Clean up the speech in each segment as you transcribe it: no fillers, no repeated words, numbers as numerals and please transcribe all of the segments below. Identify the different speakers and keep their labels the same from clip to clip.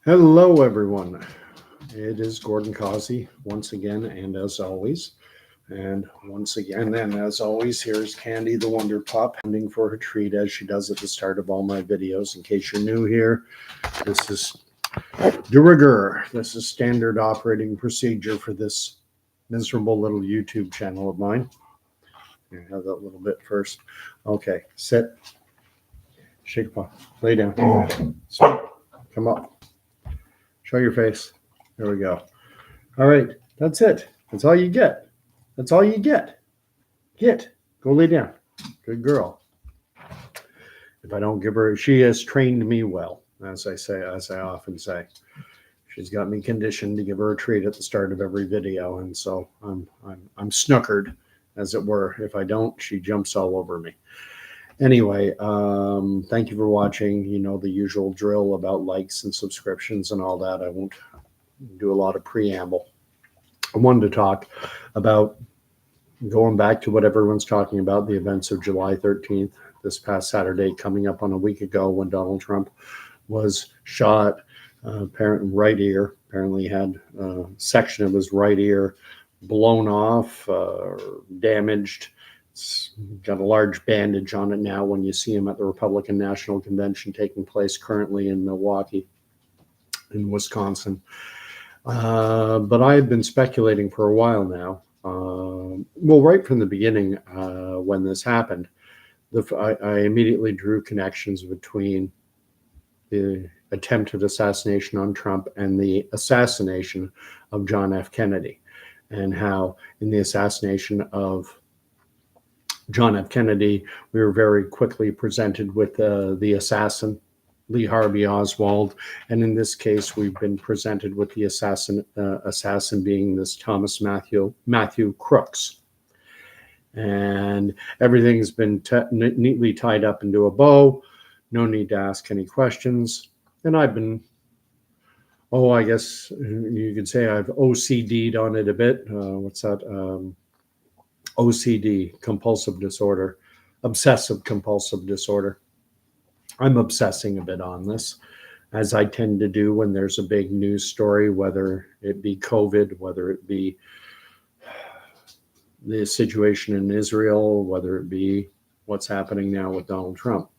Speaker 1: Hello, everyone. It is Gordon Causey once again, and as always. And once again, and as always, here's Candy the Wonder Pup, pending for her treat as she does at the start of all my videos. In case you're new here, this is de rigueur. This is standard operating procedure for this miserable little YouTube channel of mine. Here, have that little bit first. Okay, sit. Shake a paw. Lay down. Sit. Come up. Show your face. There we go. All right. That's it. That's all you get. That's all you get. Go lay down. Good girl. If I don't give her, she has trained me well, as I often say. She's got me conditioned to give her a treat at the start of every video, and so I'm snookered, as it were. If I don't, she jumps all over me. Anyway, thank you for watching. You know the usual drill about likes and subscriptions and all that. I won't do a lot of preamble. I wanted to talk about going back to what everyone's talking about, the events of July 13th, this past Saturday, coming up on a week ago when Donald Trump was shot, apparently right ear, apparently had a section of his right ear blown off, damaged. It's got a large bandage on it now when you see him at the Republican National Convention taking place currently in Milwaukee, in Wisconsin. But I had been speculating for a while now. Well, right from the beginning, when this happened, I immediately drew connections between the attempted assassination on Trump and the assassination of John F. Kennedy, and how in the assassination of John F. Kennedy, we were very quickly presented with the assassin, Lee Harvey Oswald, and in this case, we've been presented with the assassin being this Thomas Matthew Crooks, and everything's been neatly tied up into a bow. No need to ask any questions, and I've been, I guess you could say I've OCD'd on it a bit. What's that? OCD, compulsive disorder, obsessive compulsive disorder. I'm obsessing a bit on this, as I tend to do when there's a big news story, whether it be COVID, whether it be the situation in Israel, whether it be what's happening now with Donald Trump.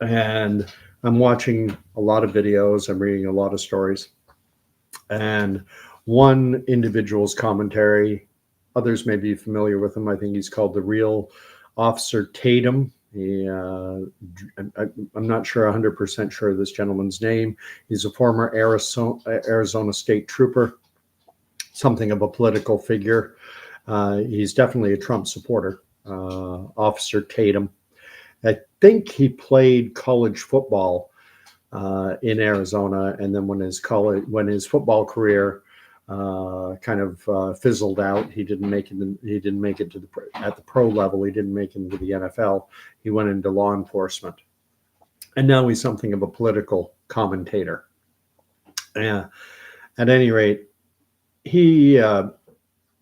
Speaker 1: And I'm watching a lot of videos, I'm reading a lot of stories, and one individual's commentary, others may be familiar with him. I think he's called the Real Officer Tatum. I'm not sure, 100% sure of this gentleman's name. He's a former Arizona State Trooper, something of a political figure. He's definitely a Trump supporter, Officer Tatum. I think he played college football in Arizona, and then when his football career kind of fizzled out. He didn't make it to at the pro level. He didn't make it into the NFL. He went into law enforcement, and now he's something of a political commentator. At any rate, he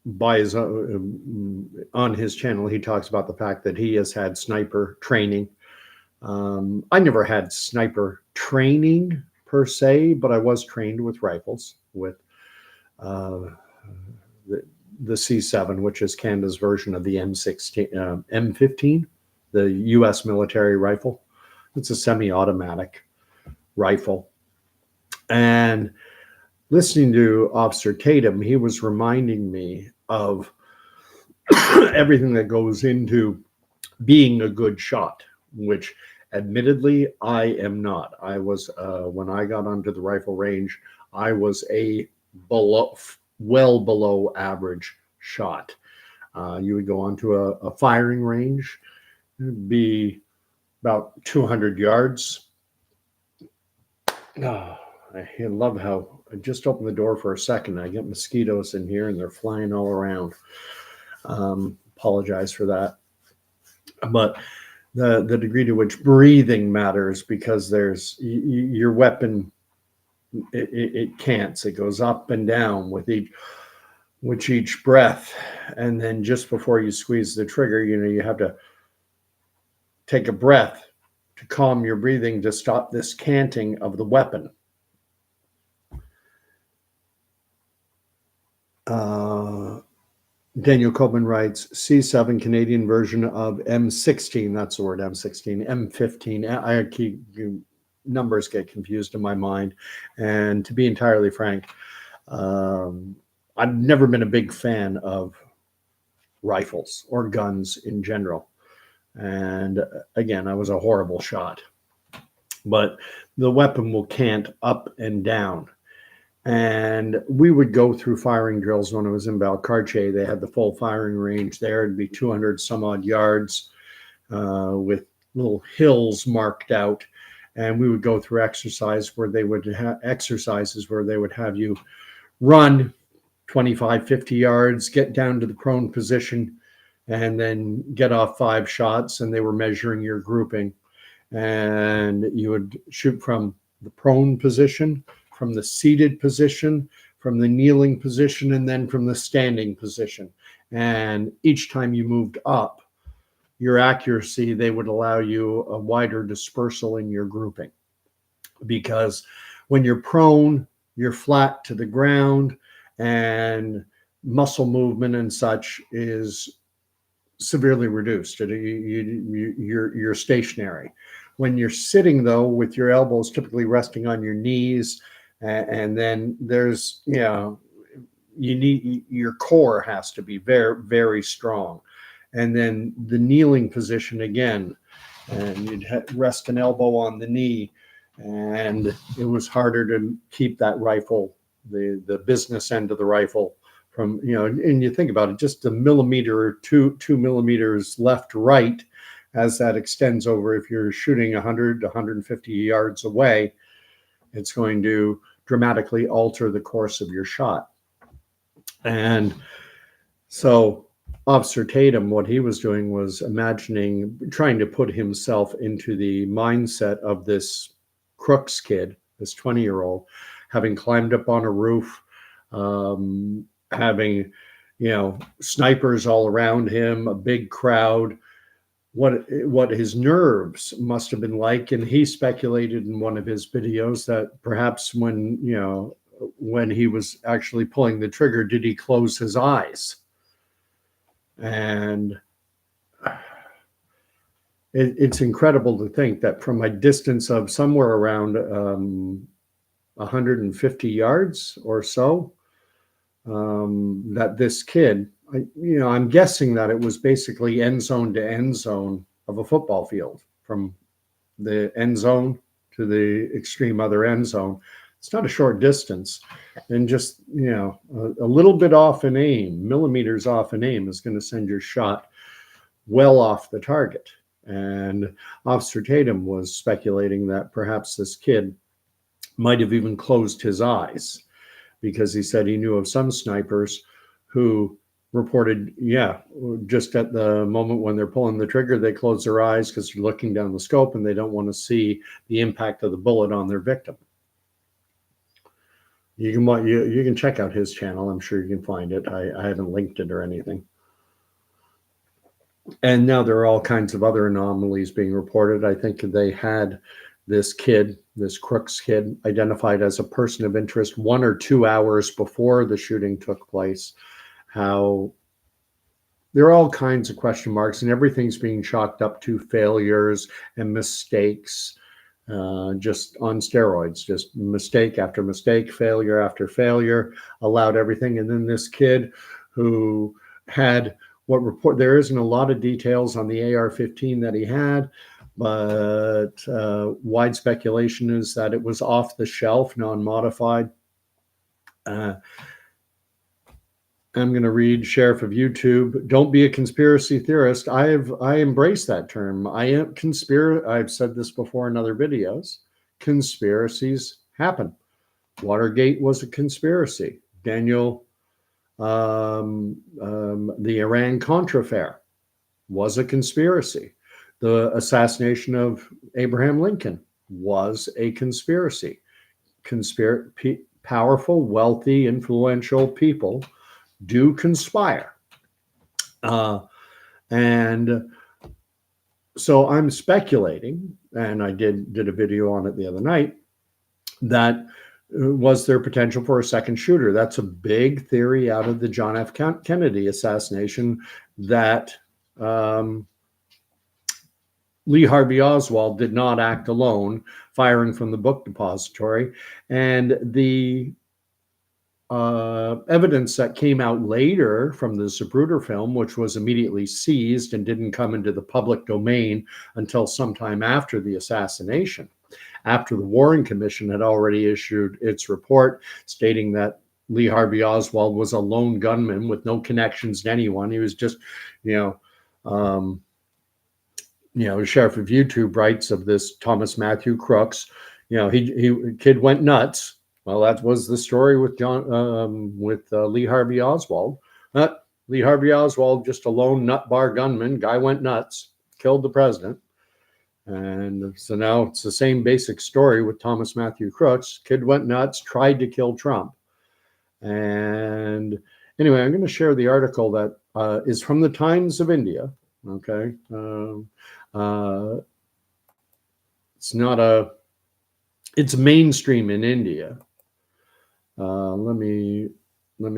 Speaker 1: by his on his channel, he talks about the fact that he has had sniper training. I never had sniper training per se, but I was trained with rifles with the C7, which is Canada's version of the M15, the U.S. military rifle. It's a semi-automatic rifle. And listening to Officer Tatum, he was reminding me of everything that goes into being a good shot, which admittedly I am not. I was, when I got onto the rifle range, I was a well below average shot. You would go onto a firing range, it'd be about 200 yards. Oh, I love how I just opened the door for a second. I get mosquitoes in here and they're flying all around. Apologize for that. But the degree to which breathing matters, because there's your weapon, it cants. It goes up and down with each breath, and then just before you squeeze the trigger, you have to take a breath to calm your breathing to stop this canting of the weapon. Daniel Coleman writes, C7 Canadian version of M16. That's the word, M16, M15. Numbers get confused in my mind. And to be entirely frank, I've never been a big fan of rifles or guns in general. And again, I was a horrible shot. But the weapon will cant up and down. And we would go through firing drills when I was in Valcartier. They had the full firing range there. It'd be 200 some odd yards with little hills marked out. And we would go through exercises where they would have you run 25, 50 yards, get down to the prone position, and then get off 5 shots. And they were measuring your grouping. And you would shoot from the prone position, from the seated position, from the kneeling position, and then from the standing position. And each time you moved up, your accuracy, they would allow you a wider dispersal in your grouping. Because when you're prone, you're flat to the ground, and muscle movement and such is severely reduced. You're stationary. When you're sitting, though, with your elbows typically resting on your knees, and then there's, you need, your core has to be very, very strong. And then the kneeling position again, and you'd rest an elbow on the knee, and it was harder to keep that rifle, the business end of the rifle, from, and you think about it, just a millimeter or two millimeters left, right, as that extends over. If you're shooting 100 to 150 yards away, it's going to dramatically alter the course of your shot. And so Officer Tatum, what he was doing was trying to put himself into the mindset of this Crooks kid, this 20-year-old, having climbed up on a roof, having, snipers all around him, a big crowd, what his nerves must have been like. And he speculated in one of his videos that perhaps when he was actually pulling the trigger, did he close his eyes? And it's incredible to think that from a distance of somewhere around 150 yards or so, that this kid, I'm guessing that it was basically end zone to end zone of a football field, from the end zone to the extreme other end zone. It's not a short distance, and just, a little bit off in aim, millimeters off in aim, is going to send your shot well off the target. And Officer Tatum was speculating that perhaps this kid might have even closed his eyes, because he said he knew of some snipers who reported, just at the moment when they're pulling the trigger, they close their eyes because they're looking down the scope and they don't want to see the impact of the bullet on their victim. You can check out his channel. I'm sure you can find it. I haven't linked it or anything. And now there are all kinds of other anomalies being reported. I think they had this kid, this Crooks kid, identified as a person of interest 1 or 2 hours before the shooting took place. How there are all kinds of question marks, and everything's being chalked up to failures and mistakes, just on steroids, just mistake after mistake, failure after failure, allowed everything. And then this kid who had there isn't a lot of details on the AR-15 that he had, but wide speculation is that it was off the shelf, non-modified. I'm going to read Sheriff of YouTube. Don't be a conspiracy theorist. I embrace that term. I've said this before in other videos. Conspiracies happen. Watergate was a conspiracy. The Iran-Contra affair was a conspiracy. The assassination of Abraham Lincoln was a conspiracy. Powerful, wealthy, influential people do conspire. And so I'm speculating and I did a video on it the other night, that was there potential for a second shooter. That's a big theory out of the John F. Kennedy assassination, that Lee Harvey Oswald did not act alone, firing from the book depository. And the evidence that came out later from the Zapruder film, which was immediately seized and didn't come into the public domain until sometime after the assassination, after the Warren Commission had already issued its report stating that Lee Harvey Oswald was a lone gunman with no connections to anyone. He was just, the sheriff of YouTube writes of this Thomas Matthew Crooks, he kid went nuts. Well, that was the story with Lee Harvey Oswald. Lee Harvey Oswald, just a lone nut bar gunman. Guy went nuts, killed the president. And so now it's the same basic story with Thomas Matthew Crooks. Kid went nuts, tried to kill Trump. And anyway, I'm going to share the article that is from the Times of India. Okay. It's mainstream in India. Let me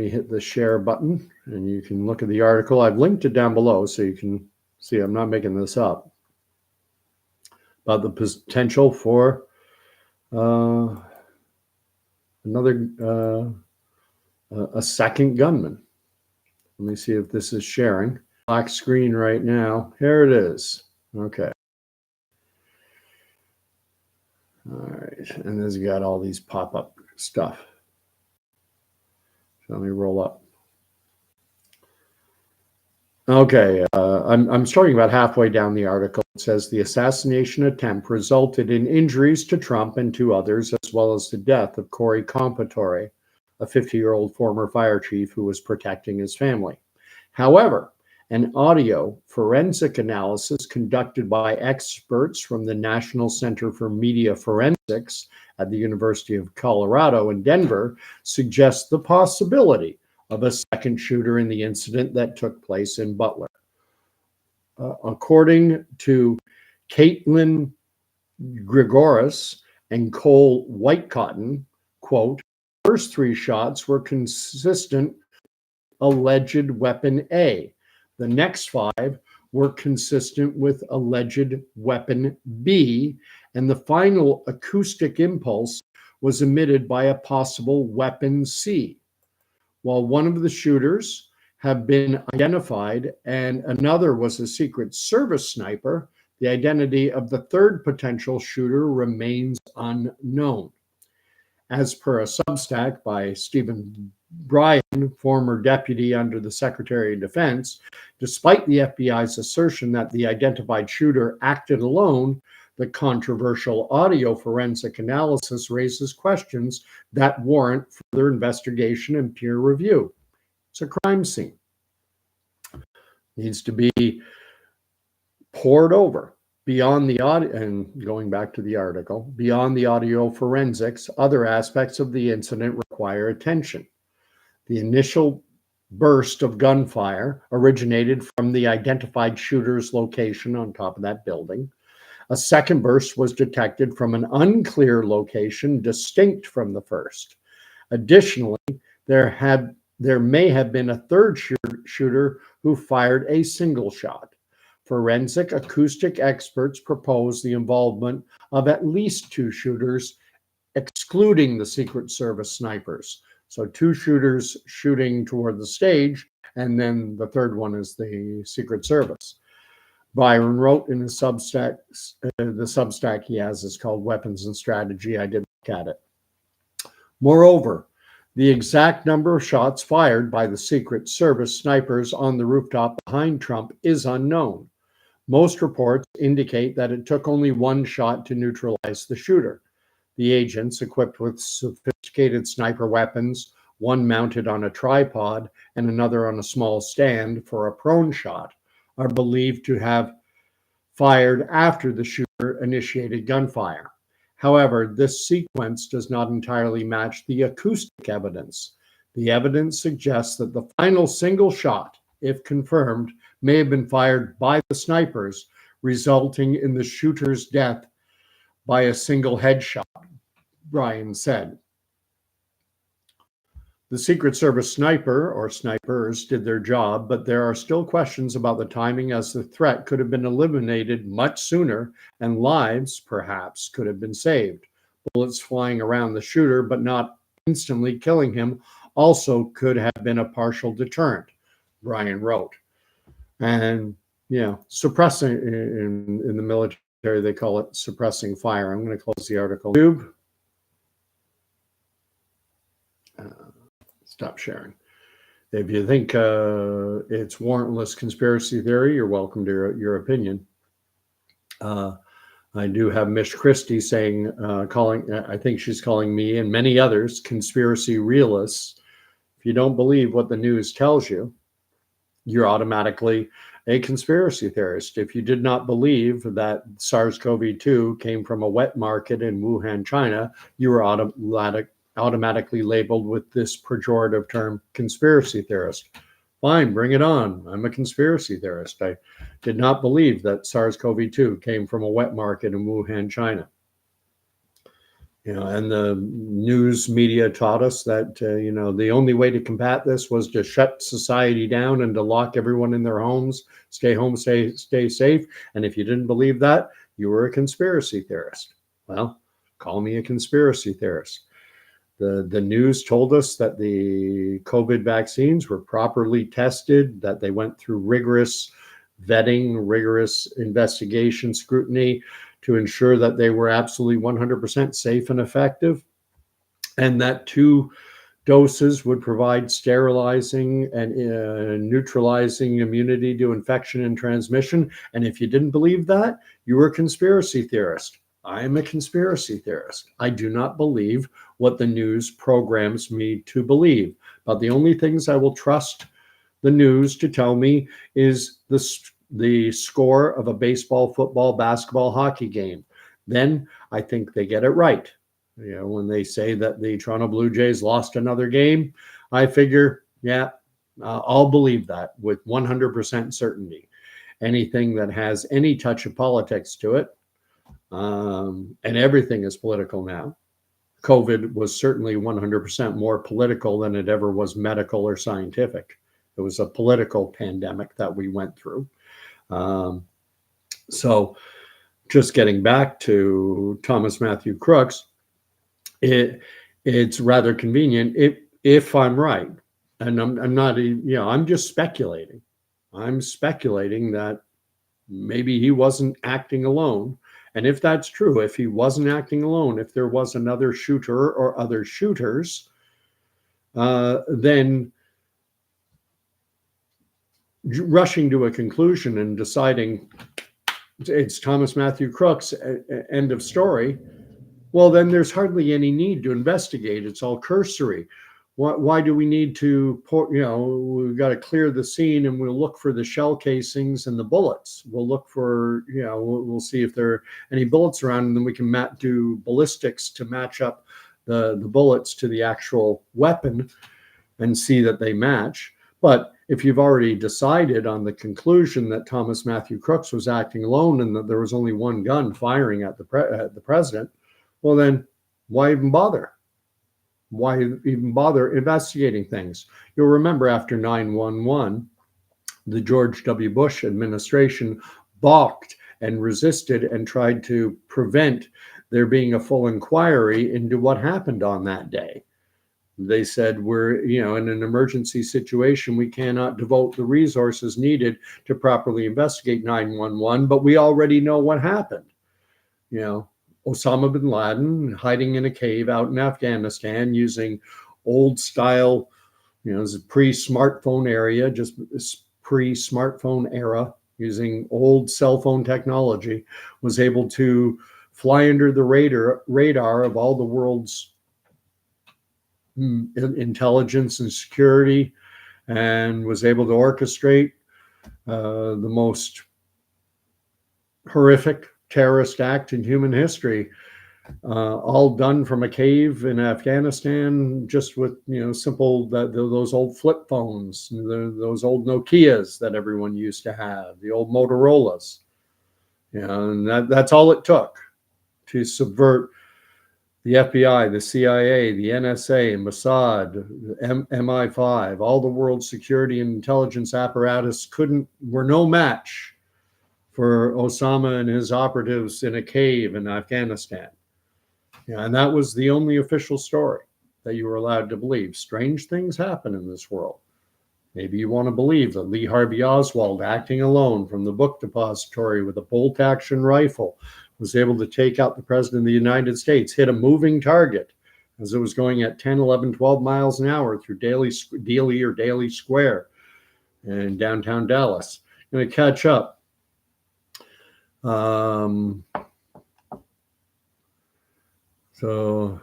Speaker 1: hit the share button and you can look at the article. I've linked it down below so you can see I'm not making this up. About the potential for a second gunman. Let me see if this is sharing. Black screen right now. Here it is. Okay. All right, and this has got all these pop-up stuff. So let me roll up. Okay, I'm starting about halfway down the article. It says the assassination attempt resulted in injuries to Trump and two others, as well as the death of Corey Compatore, a 50-year-old former fire chief who was protecting his family. However, an audio forensic analysis conducted by experts from the National Center for Media Forensics at the University of Colorado in Denver suggests the possibility of a second shooter in the incident that took place in Butler. According to Caitlin Grigoris and Cole Whitecotton, quote, first three shots were consistent alleged weapon A. The next five were consistent with alleged weapon B, and the final acoustic impulse was emitted by a possible weapon C. While one of the shooters have been identified and another was a Secret Service sniper, the identity of the third potential shooter remains unknown. As per a Substack by Stephen Bryan, former deputy under the Secretary of Defense, despite the FBI's assertion that the identified shooter acted alone, the controversial audio forensic analysis raises questions that warrant further investigation and peer review. It's a crime scene. It needs to be poured over. Beyond the audio, and going back to the article, beyond the audio forensics, other aspects of the incident require attention. The initial burst of gunfire originated from the identified shooter's location on top of that building. A second burst was detected from an unclear location distinct from the first. Additionally, there may have been a third shooter who fired a single shot. Forensic acoustic experts propose the involvement of at least two shooters, excluding the Secret Service snipers. So two shooters shooting toward the stage, and then the third one is the Secret Service. Byron wrote in his Substack, the Substack he has is called Weapons and Strategy. I did look at it. Moreover, the exact number of shots fired by the Secret Service snipers on the rooftop behind Trump is unknown. Most reports indicate that it took only one shot to neutralize the shooter. The agents, equipped with sophisticated sniper weapons, one mounted on a tripod and another on a small stand for a prone shot, are believed to have fired after the shooter initiated gunfire. However, this sequence does not entirely match the acoustic evidence. The evidence suggests that the final single shot, if confirmed, may have been fired by the snipers, resulting in the shooter's death by a single headshot, Brian said. The Secret Service sniper or snipers did their job, but there are still questions about the timing, as the threat could have been eliminated much sooner and lives, perhaps, could have been saved. Bullets flying around the shooter, but not instantly killing him, also could have been a partial deterrent, Brian wrote. And, suppressing in the military, they call it suppressing fire. I'm going to close the article. Stop sharing. If you think it's warrantless conspiracy theory, you're welcome to your opinion. I do have Mish Christie saying, I think she's calling me and many others conspiracy realists. If you don't believe what the news tells you, you're automatically a conspiracy theorist. If you did not believe that SARS-CoV-2 came from a wet market in Wuhan, China, you were automatically labeled with this pejorative term, conspiracy theorist. Fine, bring it on. I'm a conspiracy theorist. I did not believe that SARS-CoV-2 came from a wet market in Wuhan, China. And the news media taught us that, the only way to combat this was to shut society down and to lock everyone in their homes, stay home, stay safe. And if you didn't believe that, you were a conspiracy theorist. Well, call me a conspiracy theorist. The news told us that the COVID vaccines were properly tested, that they went through rigorous vetting, rigorous investigation, scrutiny to ensure that they were absolutely 100% safe and effective, and that 2 doses would provide sterilizing and neutralizing immunity to infection and transmission. And if you didn't believe that, you were a conspiracy theorist. I am a conspiracy theorist. I do not believe what the news programs me to believe. But the only things I will trust the news to tell me is the score of a baseball, football, basketball, hockey game. Then I think they get it right. When they say that the Toronto Blue Jays lost another game, I figure, I'll believe that with 100% certainty. Anything that has any touch of politics to it, and everything is political now. COVID was certainly 100% more political than it ever was medical or scientific. It was a political pandemic that we went through. So just getting back to Thomas Matthew Crooks, it's rather convenient if I'm right. And I'm not, I'm just speculating. I'm speculating that maybe he wasn't acting alone. And if that's true, if he wasn't acting alone, if there was another shooter or other shooters, then rushing to a conclusion and deciding it's Thomas Matthew Crooks, end of story, well, then there's hardly any need to investigate. It's all cursory. Why do we need to, we've got to clear the scene and we'll look for the shell casings and the bullets. We'll look for, we'll see if there are any bullets around, and then we can do ballistics to match up the bullets to the actual weapon and see that they match. But if you've already decided on the conclusion that Thomas Matthew Crooks was acting alone and that there was only one gun firing at the president, well, then why even bother? Why even bother investigating things? You'll remember after 9/11, the George W. Bush administration balked and resisted and tried to prevent there being a full inquiry into what happened on that day. They said, we're, in an emergency situation, we cannot devote the resources needed to properly investigate 9/11, but we already know what happened. Osama bin Laden hiding in a cave out in Afghanistan using old style, it's a pre-smartphone era, using old cell phone technology, was able to fly under the radar of all the world's intelligence and security, and was able to orchestrate the most horrific terrorist act in human history, all done from a cave in Afghanistan, just with simple those old flip phones, those old Nokias that everyone used to have, the old Motorola's, and that's all it took to subvert the FBI, the CIA, the NSA, Mossad, MI5, all the world's security and intelligence apparatus were no match for Osama and his operatives in a cave in Afghanistan. Yeah, and that was the only official story that you were allowed to believe. Strange things happen in this world. Maybe you want to believe that Lee Harvey Oswald, acting alone from the book depository with a bolt-action rifle, was able to take out the president of the United States, hit a moving target as it was going at 10, 11, 12 miles an hour through Daly Square in downtown Dallas. I'm going to catch up. So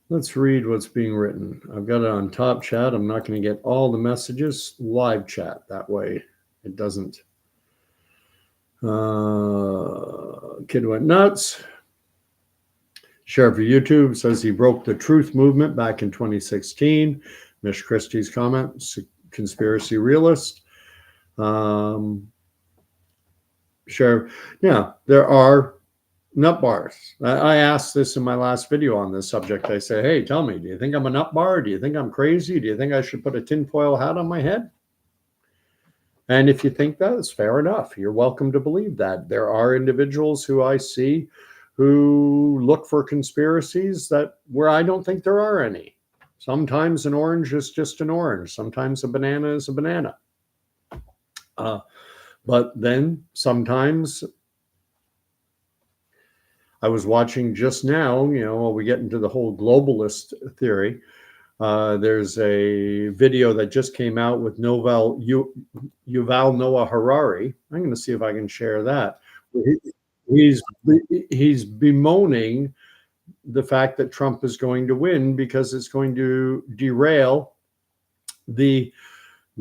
Speaker 1: let's read what's being written. I've got it on top chat. I'm not going to get all the messages. Live chat, that way it doesn't. Kid went nuts. Sheriff of YouTube says he broke the truth movement back in 2016. Mish Christie's comment, conspiracy realist. Sheriff, yeah, there are nut bars. I asked this in my last video on this subject. I say, hey, tell me, do you think I'm a nut bar? Do you think I'm crazy? Do you think I should put a tinfoil hat on my head? And if you think that, it's fair enough. You're welcome to believe that. There are individuals who I see who look for conspiracies where I don't think there are any. Sometimes an orange is just an orange. Sometimes a banana is a banana. But then sometimes I was watching just now, while we get into the whole globalist theory, there's a video that just came out with Yuval Noah Harari. I'm going to see if I can share that. He's bemoaning the fact that Trump is going to win because it's going to derail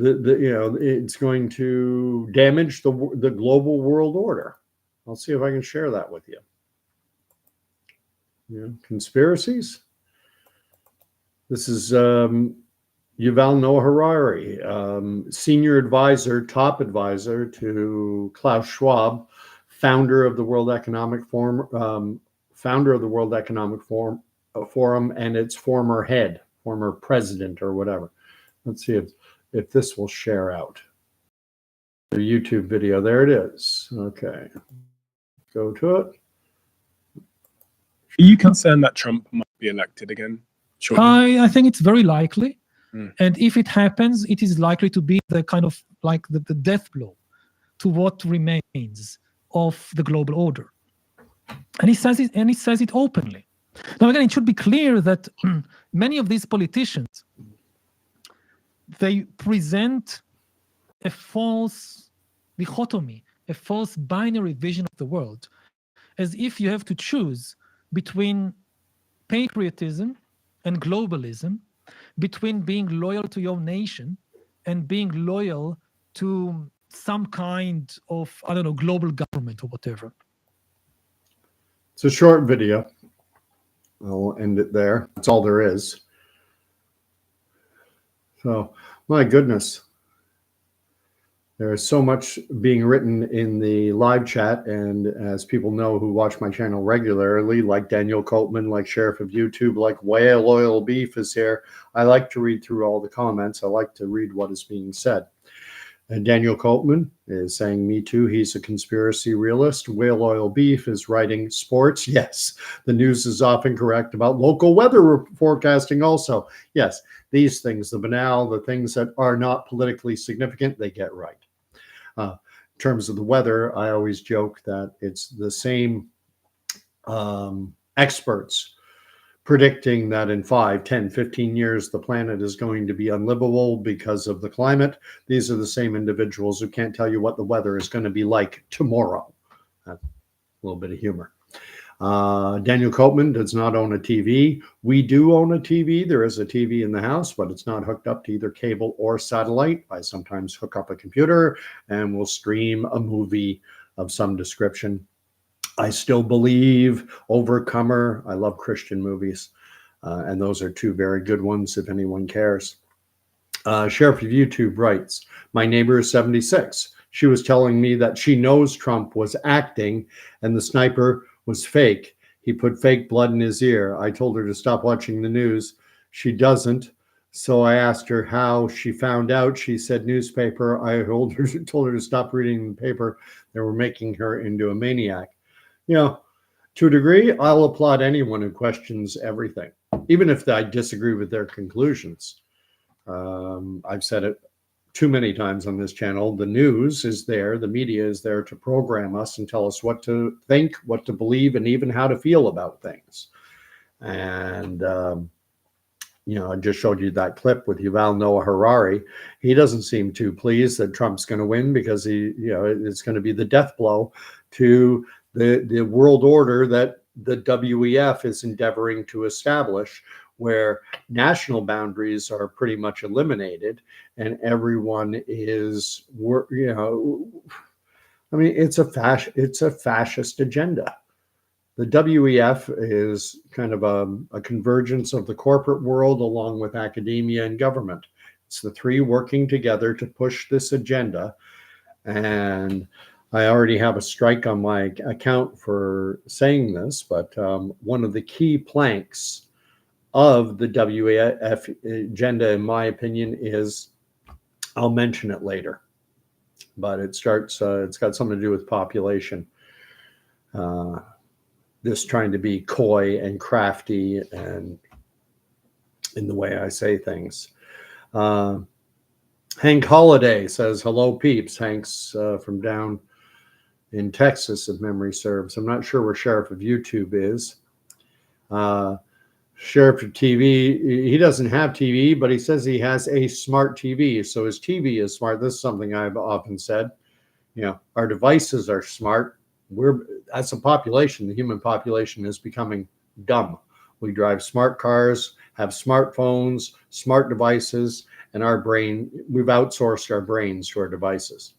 Speaker 1: it's going to damage the global world order. I'll see if I can share that with you. Conspiracies. This is Yuval Noah Harari, senior advisor, top advisor to Klaus Schwab, founder of the World Economic Forum, Forum, and its former president or whatever. Let's see if this will share out. The YouTube video, there it is. Okay, go to it.
Speaker 2: Are you concerned that Trump might be elected again? Sure.
Speaker 3: I think it's very likely. And if it happens, it is likely to be the kind of like the death blow to what remains of the global order. And he says it openly. Now again, it should be clear that many of these politicians, they present a false dichotomy, a false binary vision of the world, as if you have to choose between patriotism and globalism, between being loyal to your nation and being loyal to some kind of, global government or whatever.
Speaker 1: It's a short video. I'll end it there. That's all there is. So, my goodness. There is so much being written in the live chat, and as people know who watch my channel regularly, like Daniel Copeman, like Sheriff of YouTube, like Whale Oil Beef is here, I like to read through all the comments. I like to read what is being said. And Daniel Copeman is saying, me too, he's a conspiracy realist. Whale Oil Beef is writing sports. Yes, the news is often correct about local weather forecasting also. Yes, these things, the banal, the things that are not politically significant, they get right. In terms of the weather, I always joke that it's the same experts predicting that in 5, 10, 15 years, the planet is going to be unlivable because of the climate. These are the same individuals who can't tell you what the weather is going to be like tomorrow. A little bit of humor. Daniel Copeman does not own a TV. We do own a TV. There is a TV in the house, but it's not hooked up to either cable or satellite. I sometimes hook up a computer and will stream a movie of some description. I still believe Overcomer. I love Christian movies. And those are two very good ones if anyone cares. Sheriff of YouTube writes, my neighbor is 76. She was telling me that she knows Trump was acting and the sniper was fake. He put fake blood in his ear. I told her to stop watching the news. She doesn't. So I asked her how she found out. She said newspaper. I told her to stop reading the paper. They were making her into a maniac. You know, to a degree, I'll applaud anyone who questions everything, even if I disagree with their conclusions. I've said it too many times on this channel. The news is there, the media is there to program us and tell us what to think, what to believe, and even how to feel about things. And, I just showed you that clip with Yuval Noah Harari. He doesn't seem too pleased that Trump's going to win because it's going to be the death blow to the world order that the WEF is endeavoring to establish, where national boundaries are pretty much eliminated and everyone is, it's a fascist agenda. The WEF is kind of a convergence of the corporate world along with academia and government. It's the three working together to push this agenda. And I already have a strike on my account for saying this, but one of the key planks of the WEF agenda, in my opinion, is, I'll mention it later, but it's got something to do with population. This trying to be coy and crafty and in the way I say things. Hank Holiday says, hello, peeps. Hank's from down in Texas, if memory serves. I'm not sure where Sheriff of YouTube is. Sheriff of TV, he doesn't have TV, but he says he has a smart TV. So his TV is smart. This is something I've often said. Our devices are smart. As a population, the human population is becoming dumb. We drive smart cars, have smartphones, smart devices, and we've outsourced our brains to our devices.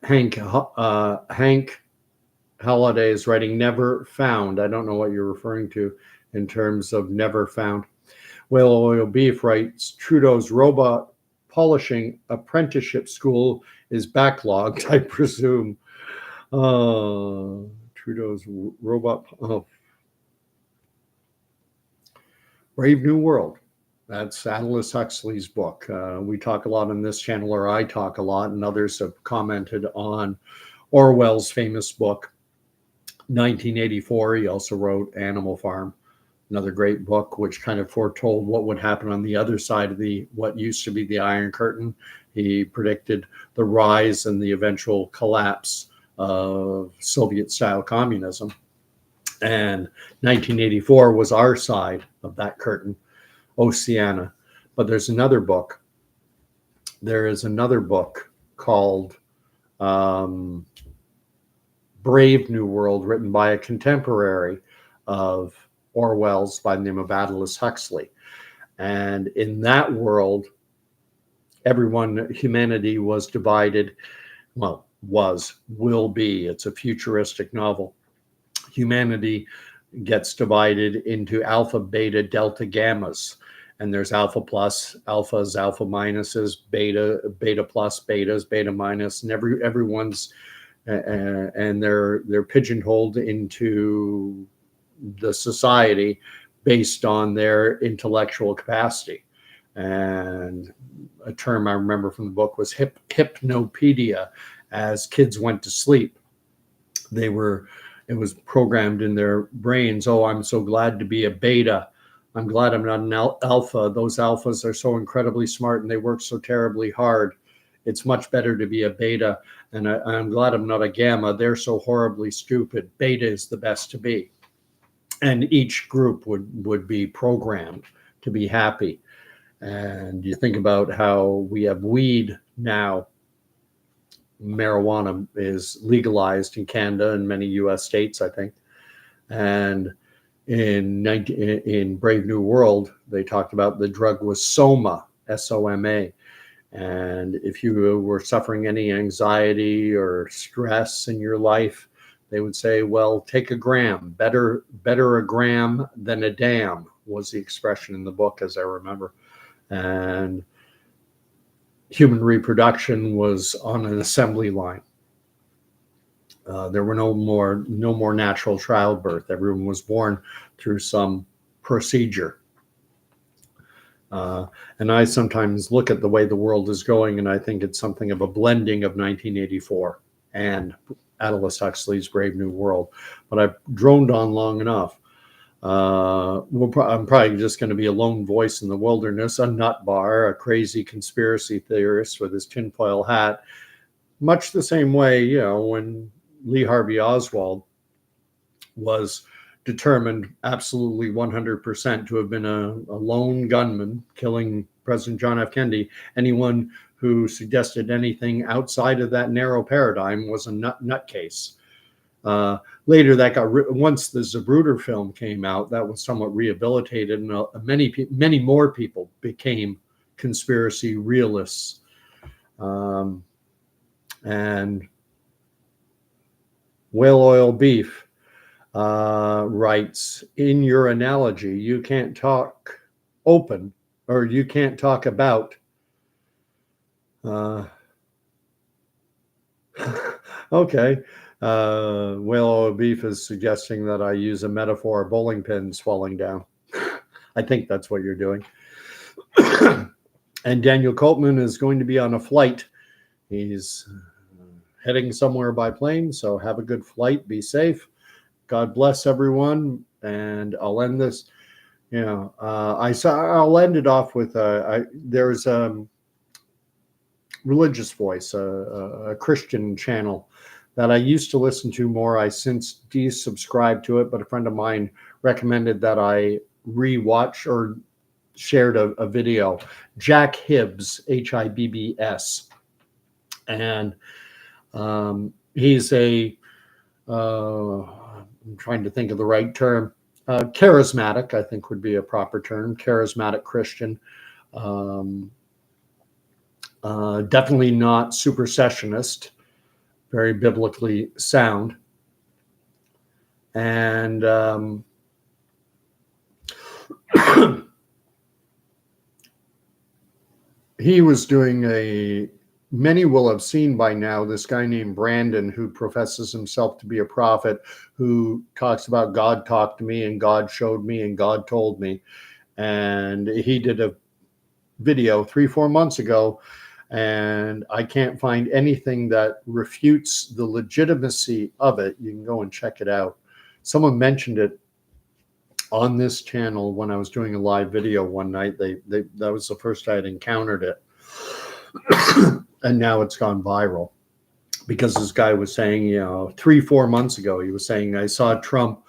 Speaker 1: Hank Holiday is writing never found. I don't know what you're referring to in terms of never found. Whale Oil Beef writes, Trudeau's robot polishing apprenticeship school is backlogged, I presume. Trudeau's robot. Brave New World. That's Aldous Huxley's book. We talk a lot on this channel, or I talk a lot, and others have commented on Orwell's famous book, 1984. He also wrote Animal Farm, another great book, which kind of foretold what would happen on the other side of what used to be the Iron Curtain. He predicted the rise and the eventual collapse of Soviet-style communism. And 1984 was our side of that curtain, Oceania. But there's another book. There is another book called Brave New World, written by a contemporary of Orwell's by the name of Aldous Huxley. And in that world, humanity was divided, will be. It's a futuristic novel. Humanity gets divided into alpha, beta, delta, gammas. And there's alpha plus, alphas, alpha minuses, beta plus, betas, beta minus, and everyone's and they're pigeonholed into the society based on their intellectual capacity. And a term I remember from the book was hypnopedia. As kids went to sleep, it was programmed in their brains. Oh, I'm so glad to be a beta. I'm glad I'm not an alpha. Those alphas are so incredibly smart and they work so terribly hard. It's much better to be a beta. And I'm glad I'm not a gamma. They're so horribly stupid. Beta is the best to be. And each group would be programmed to be happy. And you think about how we have weed now. Marijuana is legalized in Canada and many US states, I think. And in Brave New World, they talked about the drug was Soma, S-O-M-A. And if you were suffering any anxiety or stress in your life, they would say, well, take a gram. Better a gram than a dam was the expression in the book, as I remember. And human reproduction was on an assembly line. There were no more natural childbirth. Everyone was born through some procedure. And I sometimes look at the way the world is going, and I think it's something of a blending of 1984 and Aldous Huxley's Brave New World. But I've droned on long enough. I'm probably just going to be a lone voice in the wilderness, a nut bar, a crazy conspiracy theorist with his tinfoil hat, much the same way, you know, when Lee Harvey Oswald was determined absolutely 100% to have been a lone gunman killing President John F. Kennedy. Anyone who suggested anything outside of that narrow paradigm was a nutcase. Later, that got once the Zapruder film came out, that was somewhat rehabilitated, and many more people became conspiracy realists. And Whale Oil Beef writes, in your analogy, you can't talk open, or you can't talk about okay. Whale Oil Beef is suggesting that I use a metaphor of bowling pins falling down. I think that's what you're doing. And Daniel Coltman is going to be on a flight. He's heading somewhere by plane, so have a good flight. Be safe. God bless everyone. And I'll end this. You know, I'll end it off with there's a Religious Voice, a Christian channel that I used to listen to more. I since desubscribed to it, but a friend of mine recommended that I rewatch or shared a video. Jack Hibbs, Hibbs. And he's I'm trying to think of the right term. Charismatic, I think would be a proper term. Charismatic Christian. Definitely not supersessionist. Very biblically sound. And he was doing many will have seen by now, this guy named Brandon, who professes himself to be a prophet, who talks about God talked to me and God showed me and God told me. And he did a video 3-4 months ago, and I can't find anything that refutes the legitimacy of it. You can go and check it out. Someone mentioned it on this channel when I was doing a live video one night. That was the first I had encountered it. And now it's gone viral because this guy was saying, you know, 3-4 months ago, he was saying, I saw Trump.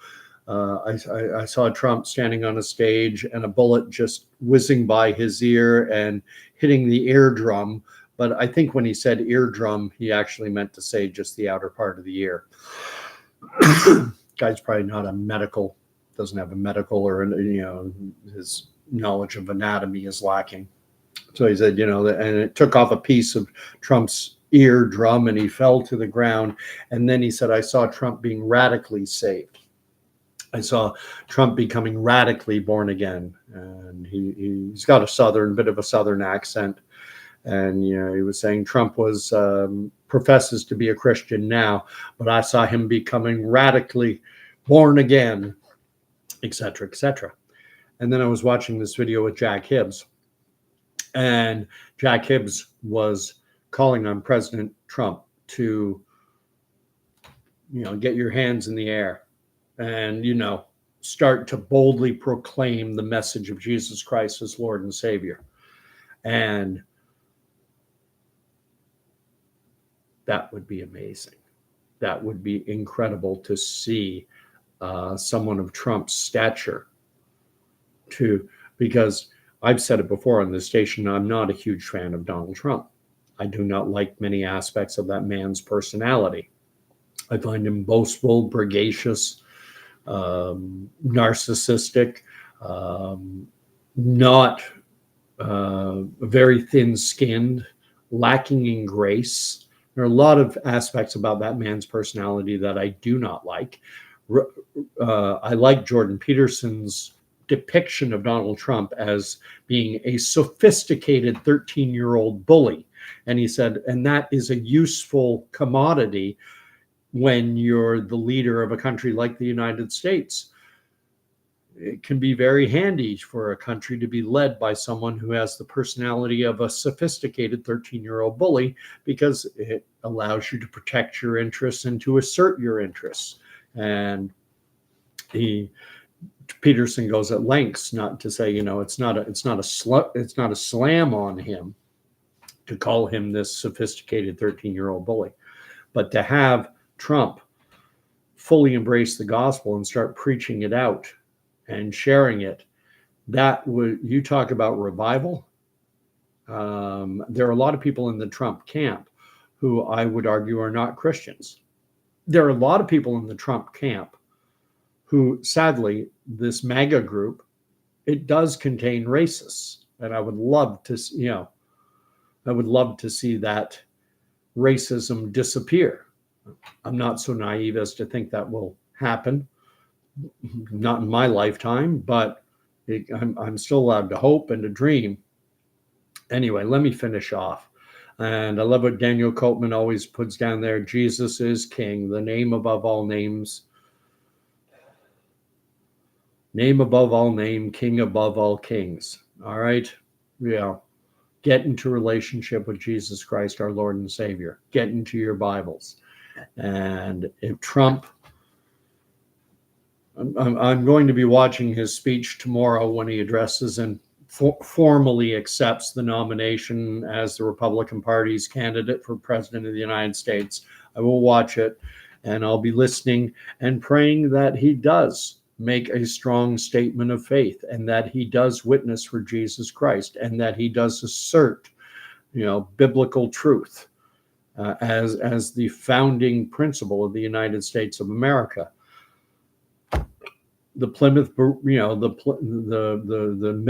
Speaker 1: I saw Trump standing on a stage and a bullet just whizzing by his ear and hitting the eardrum. But I think when he said eardrum, he actually meant to say just the outer part of the ear. Guy's probably not doesn't have a medical, or, you know, his knowledge of anatomy is lacking. So he said, you know, and it took off a piece of Trump's eardrum and he fell to the ground. And then he said, I saw Trump being radically saved. I saw Trump becoming radically born again. And he's got a bit of a Southern accent. And, you know, he was saying Trump professes to be a Christian now, but I saw him becoming radically born again, etc., etc. And then I was watching this video with Jack Hibbs. And Jack Hibbs was calling on President Trump to, you know, get your hands in the air and, you know, start to boldly proclaim the message of Jesus Christ as Lord and Savior. And that would be amazing. That would be incredible to see someone of Trump's stature because I've said it before on this station, I'm not a huge fan of Donald Trump. I do not like many aspects of that man's personality. I find him boastful, braggacious, narcissistic, not very thin-skinned, lacking in grace. There are a lot of aspects about that man's personality that I do not like. I like Jordan Peterson's depiction of Donald Trump as being a sophisticated 13-year-old bully. And he said, and that is a useful commodity when you're the leader of a country like the United States. It can be very handy for a country to be led by someone who has the personality of a sophisticated 13-year-old bully, because it allows you to protect your interests and to assert your interests. And Peterson goes at lengths not to say, it's not a slam on him to call him this sophisticated 13-year-old bully, but to have Trump fully embrace the gospel and start preaching it out and sharing it, that would, you talk about revival. There are a lot of people in the Trump camp who I would argue are not Christians. There are a lot of people in the Trump camp who, sadly, this MAGA group, it does contain racists. And I would love to, see that racism disappear. I'm not so naive as to think that will happen. Not in my lifetime, but I'm still allowed to hope and to dream. Anyway, let me finish off. And I love what Daniel Copeman always puts down there. Jesus is King, the name above all names. Name above all name, King above all kings. All right? Yeah. Get into relationship with Jesus Christ, our Lord and Savior. Get into your Bibles. And if Trump, I'm going to be watching his speech tomorrow when he addresses and formally accepts the nomination as the Republican Party's candidate for president of the United States. I will watch it, and I'll be listening and praying that he does make a strong statement of faith, and that he does witness for Jesus Christ, and that he does assert, biblical truth as the founding principle of the United States of America. The Plymouth, the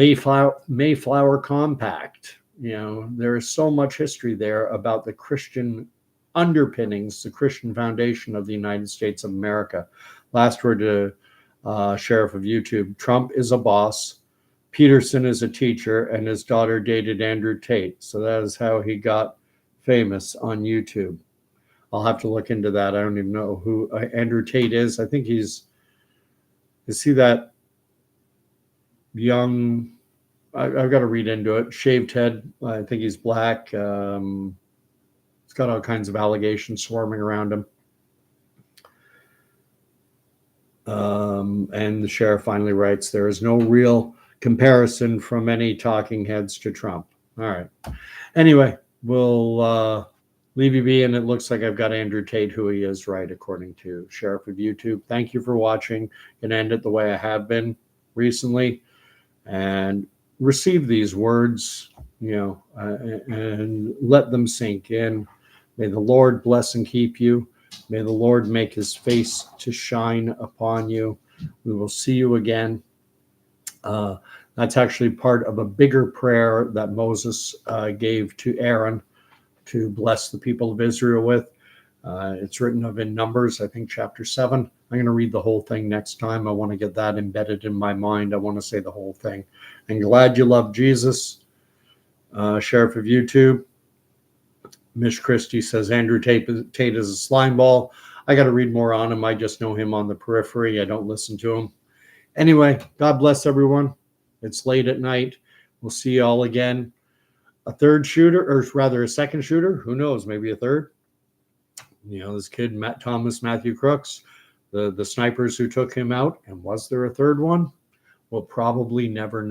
Speaker 1: Mayflower Compact. There is so much history there about the Christian underpinnings, the Christian foundation of the United States of America. Last word to Sheriff of YouTube: Trump is a boss, Peterson is a teacher, and his daughter dated Andrew Tate. So that is how he got famous on YouTube. I'll have to look into that. I don't even know who Andrew Tate is. I think is he that young? I've got to read into it. Shaved head. I think he's black. He's got all kinds of allegations swarming around him. And the sheriff finally writes, there is no real comparison from any talking heads to Trump. All right. Anyway, we'll leave you be, and it looks like I've got Andrew Tate, who he is, right, according to Sheriff of YouTube. Thank you for watching. Gonna end it the way I have been recently, and receive these words, and let them sink in. May the Lord bless and keep you. May the Lord make his face to shine upon you. We will see you again. That's actually part of a bigger prayer that Moses gave to Aaron to bless the people of Israel with. It's written of in Numbers, I think chapter 7. I'm going to read the whole thing next time. I want to get that embedded in my mind. I want to say the whole thing. And glad you love Jesus. Sheriff of YouTube. Mish Christie says Andrew Tate is a slime ball. I got to read more on him. I just know him on the periphery. I don't listen to him. Anyway, God bless everyone. It's late at night. We'll see you all again. A third shooter, or rather a second shooter. Who knows? Maybe a third. This kid, Matthew Crooks, the snipers who took him out. And was there a third one? We'll probably never know.